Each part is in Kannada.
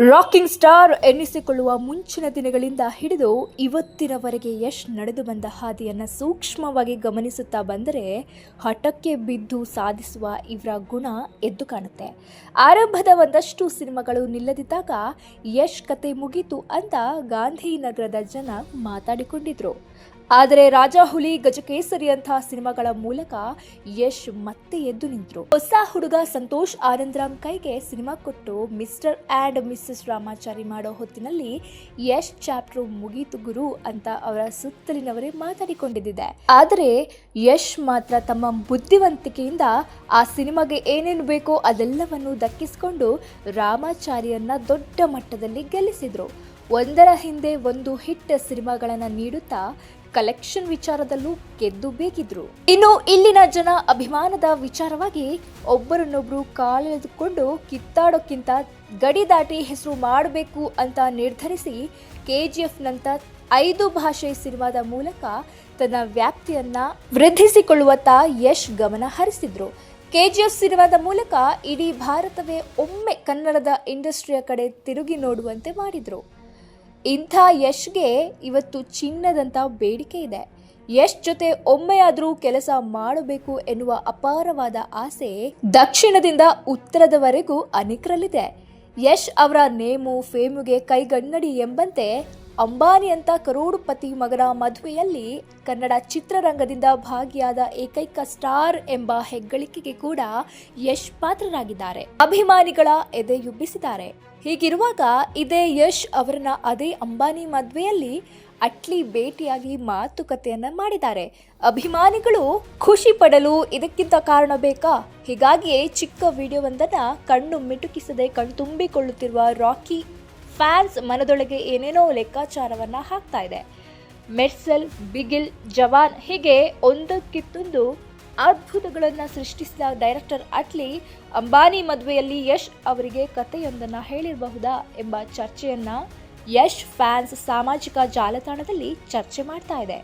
ರಾಕಿಂಗ್ ಸ್ಟಾರ್ ಎನ್ನಿಸಿಕೊಳ್ಳುವ ಮುಂಚಿನ ದಿನಗಳಿಂದ ಹಿಡಿದು ಇವತ್ತಿನವರೆಗೆ ಯಶ್ ನಡೆದು ಬಂದ ಹಾದಿಯನ್ನು ಸೂಕ್ಷ್ಮವಾಗಿ ಗಮನಿಸುತ್ತಾ ಬಂದರೆ ಹಠಕ್ಕೆ ಬಿದ್ದು ಸಾಧಿಸುವ ಇವರ ಗುಣ ಎದ್ದು ಕಾಣುತ್ತೆ. ಆರಂಭದ ಒಂದಷ್ಟು ಸಿನಿಮಾಗಳು ನಿಲ್ಲದಿದ್ದಾಗ ಯಶ್ ಕತೆ ಮುಗೀತು ಅಂತ ಗಾಂಧಿನಗರದ ಜನ ಮಾತಾಡಿಕೊಂಡಿದ್ರು. ಆದರೆ ರಾಜಾಹುಲಿ, ಗಜಕೇಸರಿ ಅಂತಹ ಸಿನಿಮಾಗಳ ಮೂಲಕ ಯಶ್ ಮತ್ತೆ ಎದ್ದು ನಿಂತರು. ಹೊಸ ಹುಡುಗ ಸಂತೋಷ್ ಆನಂದರಾಮ್ ಕೈಗೆ ಸಿನಿಮಾ ಕೊಟ್ಟು ಮಿಸ್ಟರ್ ಆ್ಯಂಡ್ ಮಿಸಸ್ ರಾಮಾಚಾರಿ ಮಾಡೋ ಹೊತ್ತಿನಲ್ಲಿ ಯಶ್ ಚಾಪ್ಟರ್ ಮುಗೀತು ಗುರು ಅಂತ ಅವರ ಸುತ್ತಲಿನವರೇ ಮಾತಾಡಿಕೊಂಡಿದ್ದಿದೆ. ಆದರೆ ಯಶ್ ಮಾತ್ರ ತಮ್ಮ ಬುದ್ಧಿವಂತಿಕೆಯಿಂದ ಆ ಸಿನಿಮಾಗೆ ಏನೇನು ಬೇಕೋ ಅದೆಲ್ಲವನ್ನು ದಕ್ಕಿಸಿಕೊಂಡು ರಾಮಾಚಾರಿಯನ್ನ ದೊಡ್ಡ ಮಟ್ಟದಲ್ಲಿ ಗೆಲ್ಲಿಸಿದ್ರು. ಒಂದರ ಹಿಂದೆ ಒಂದು ಹಿಟ್ ಸಿನಿಮಾಗಳನ್ನು ನೀಡುತ್ತಾ ಕಲೆಕ್ಷನ್ ವಿಚಾರದಲ್ಲೂ ಗೆದ್ದು ಬೇಕಿದ್ರು. ಇನ್ನು ಇಲ್ಲಿನ ಜನ ಅಭಿಮಾನದ ವಿಚಾರವಾಗಿ ಒಬ್ಬರನ್ನೊಬ್ರು ಕಾಲೆಳೆದುಕೊಂಡು ಕಿತ್ತಾಡೋಕ್ಕಿಂತ ಗಡಿ ದಾಟಿ ಹೆಸರು ಮಾಡಬೇಕು ಅಂತ ನಿರ್ಧರಿಸಿ KGF ನಂತ 5 ಭಾಷೆ ಸಿನಿಮಾದ ಮೂಲಕ ತನ್ನ ವ್ಯಾಪ್ತಿಯನ್ನ ವೃದ್ಧಿಸಿಕೊಳ್ಳುವತ್ತ ಯಶ್ ಗಮನ ಹರಿಸಿದ್ರು. KGF ಸಿನಿಮಾದ ಮೂಲಕ ಇಡೀ ಭಾರತವೇ ಒಮ್ಮೆ ಕನ್ನಡದ ಇಂಡಸ್ಟ್ರಿಯ ಕಡೆ ತಿರುಗಿ ನೋಡುವಂತೆ ಮಾಡಿದ್ರು. ಇಂಥ ಯಶ್ಗೆ ಇವತ್ತು ಚಿನ್ನದಂತ ಬೇಡಿಕೆ ಇದೆ. ಯಶ್ ಜೊತೆ ಒಮ್ಮೆಯಾದರೂ ಕೆಲಸ ಮಾಡಬೇಕು ಎನ್ನುವ ಅಪಾರವಾದ ಆಸೆ ದಕ್ಷಿಣದಿಂದ ಉತ್ತರದವರೆಗೂ ಅನೇಕರಲ್ಲಿದೆ. ಯಶ್ ಅವರ ನೇಮು ಫೇಮುಗೆ ಕೈಗನ್ನಡಿ ಎಂಬಂತೆ ಅಂಬಾನಿ ಅಂತ ಕರೋಡುಪತಿ ಮಗನ ಮದುವೆಯಲ್ಲಿ ಕನ್ನಡ ಚಿತ್ರರಂಗದಿಂದ ಭಾಗಿಯಾದ ಏಕೈಕ ಸ್ಟಾರ್ ಎಂಬ ಹೆಗ್ಗಳಿಕೆಗೆ ಕೂಡ ಯಶ್ ಪಾತ್ರರಾಗಿದ್ದಾರೆ. ಅಭಿಮಾನಿಗಳ ಎದೆಯುಬ್ಬಿಸಿದ್ದಾರೆ. ಹೀಗಿರುವಾಗ ಇದೇ ಯಶ್ ಅವರನ್ನ ಅದೇ ಅಂಬಾನಿ ಮದುವೆಯಲ್ಲಿ ಅಟ್ಲಿ ಭೇಟಿಯಾಗಿ ಮಾತುಕತೆಯನ್ನ ಮಾಡಿದ್ದಾರೆ. ಅಭಿಮಾನಿಗಳು ಖುಷಿ ಪಡಲು ಇದಕ್ಕಿಂತ ಕಾರಣ ಬೇಕಾ? ಹೀಗಾಗಿಯೇ ಚಿಕ್ಕ ವಿಡಿಯೋವೊಂದನ್ನ ಕಣ್ಣು ಮಿಟುಕಿಸದೆ ಕಣ್ತುಂಬಿಕೊಳ್ಳುತ್ತಿರುವ ರಾಕಿ ಫ್ಯಾನ್ಸ್ ಮನದೊಳಗೆ ಏನೇನೋ ಲೆಕ್ಕಾಚಾರವನ್ನ ಹಾಕ್ತಾ ಇದೆ. ಮೆರ್ಸಲ್, ಬಿಗಿಲ್, ಜವಾನ್ ಹೀಗೆ ಒಂದಕ್ಕಿತ್ತೊಂದು ಅದ್ಭುತಗಳನ್ನು ಸೃಷ್ಟಿಸಿದ ಡೈರೆಕ್ಟರ್ ಅಟ್ಲಿ ಅಂಬಾನಿ ಮದುವೆಯಲ್ಲಿ ಯಶ್ ಅವರಿಗೆ ಕಥೆಯೊಂದನ್ನು ಹೇಳಿರಬಹುದಾ ಎಂಬ ಚರ್ಚೆಯನ್ನ ಯಶ್ ಫ್ಯಾನ್ಸ್ ಸಾಮಾಜಿಕ ಜಾಲತಾಣದಲ್ಲಿ ಚರ್ಚೆ ಮಾಡ್ತಾ ಇದೆ.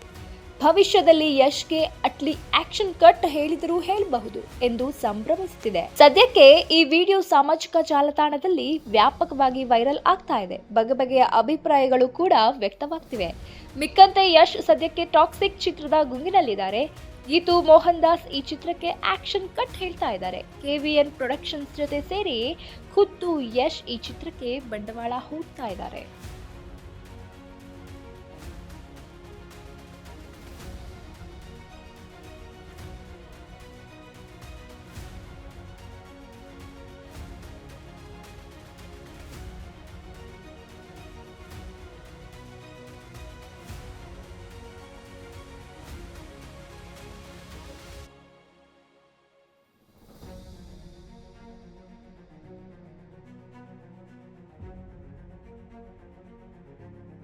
ಭವಿಷ್ಯದಲ್ಲಿ ಯಶ್ಗೆ ಅಟ್ಲಿ ಆಕ್ಷನ್ ಕಟ್ ಹೇಳಿದರೂ ಹೇಳಬಹುದು ಎಂದು ಸಂಭ್ರಮಿಸುತ್ತಿದೆ. ಸದ್ಯಕ್ಕೆ ಈ ವಿಡಿಯೋ ಸಾಮಾಜಿಕ ಜಾಲತಾಣದಲ್ಲಿ ವ್ಯಾಪಕವಾಗಿ ವೈರಲ್ ಆಗ್ತಾ ಇದೆ. ಬಗೆಬಗೆಯ ಅಭಿಪ್ರಾಯಗಳು ಕೂಡ ವ್ಯಕ್ತವಾಗ್ತಿವೆ. ಮಿಕ್ಕಂತೆ ಯಶ್ ಸದ್ಯಕ್ಕೆ ಟಾಕ್ಸಿಕ್ ಚಿತ್ರದ ಗುಂಗಿನಲ್ಲಿದ್ದಾರೆ. ಗೀತು ಮೋಹನ್ ದಾಸ್ ಈ ಚಿತ್ರಕ್ಕೆ ಆಕ್ಷನ್ ಕಟ್ ಹೇಳ್ತಾ ಇದ್ದಾರೆ. KVN ಪ್ರೊಡಕ್ಷನ್ಸ್ ಜೊತೆ ಸೇರಿ ಖುದ್ದು ಯಶ್ ಈ ಚಿತ್ರಕ್ಕೆ ಬಂಡವಾಳ ಹೂಡ್ತಾ ಇದ್ದಾರೆ.